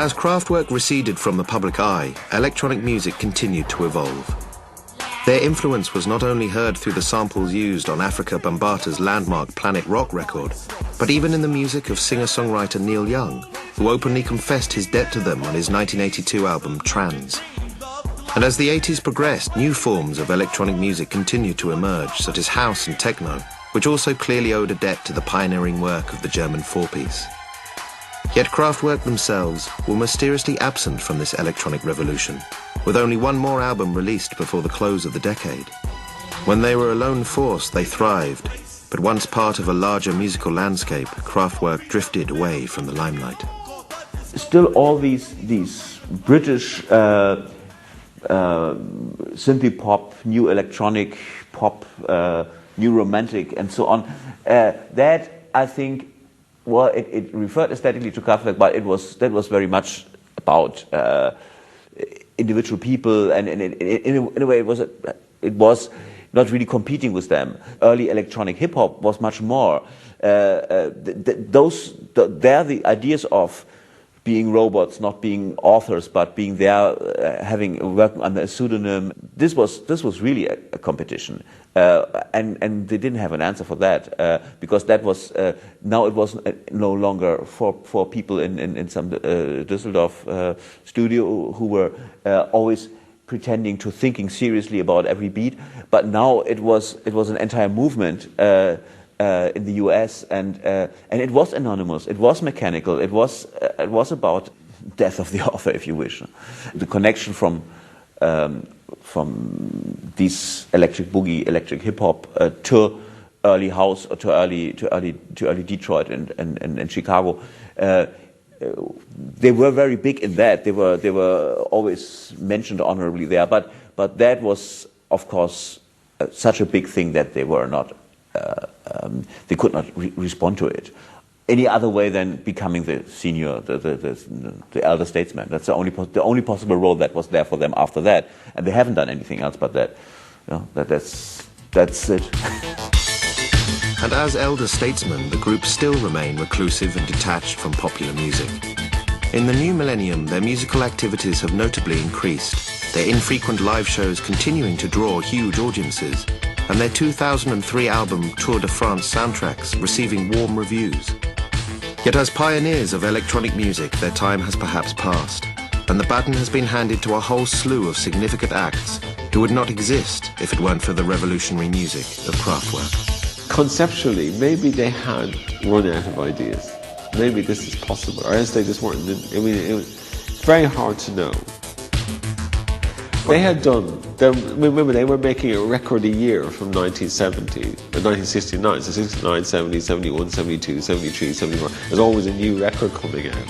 as Kraftwerk receded from the public eye, electronic music continued to evolve. Their influence was not only heard through the samples used on Afrika Bambaata's landmark Planet Rock record, but even in the music of singer-songwriter Neil Young, who openly confessed his debt to them on his 1982 album Trans. And as the 80s progressed, new forms of electronic music continued to emerge, such as house and techno, which also clearly owed a debt to the pioneering work of the German four-piece. Yet Kraftwerk themselves were mysteriously absent from this electronic revolution, with only one more album released before the close of the decade. When they were a lone force, they thrived, but once part of a larger musical landscape, Kraftwerk drifted away from the limelight. Still all these British synthie pop, new electronic pop, new romantic and so on, that I think, well, it referred aesthetically to Kraftwerk, but that was very much about individual people, and in a way it was not really competing with them. Early electronic hip hop was much more. The ideas of being robots, not being authors, but being there, working under a pseudonym. This was really a competition, and they didn't have an answer for that because that was now it was no longer for people in some Düsseldorf studio who were always pretending to thinking seriously about every beat, but now it was an entire movement. In the US, and it was anonymous, it was mechanical, it was about death of the author, if you wish. The connection from these electric boogie, electric hip hop to early house, or to early Detroit and Chicago. They were very big in that. They were always mentioned honorably there, but that was, of course, such a big thing that they were not. They could not respond to it any other way than becoming the senior, the elder statesman. That's the only possible role that was there for them after that, and they haven't done anything else but that. You know, that's it. And as elder statesmen, the group still remain reclusive and detached from popular music. In the new millennium, their musical activities have notably increased, their infrequent live shows continuing to draw huge audiences, and their 2003 album Tour de France soundtracks receiving warm reviews. Yet as pioneers of electronic music, their time has perhaps passed, and the baton has been handed to a whole slew of significant acts who would not exist if it weren't for the revolutionary music of Kraftwerk. Conceptually, maybe they had run out of ideas. Maybe this is possible, or else they just weren't. I mean, it was very hard to know. They had done, remember they were making a record a year from 1969, so 69, 70, 71, 72, 73, 74. There's always a new record coming out.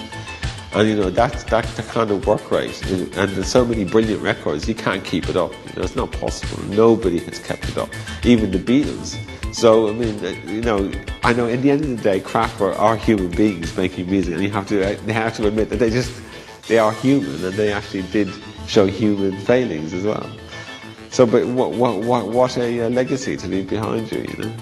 And you know, that's the kind of work rate. And there's so many brilliant records, you can't keep it up. You know, it's not possible. Nobody has kept it up, even the Beatles. So, I mean, you know, I know at the end of the day, Kraftwerk are human beings making music, and they have to admit that they are human, and they actually did show human failings as well. So, but what a legacy to leave behind you, you know.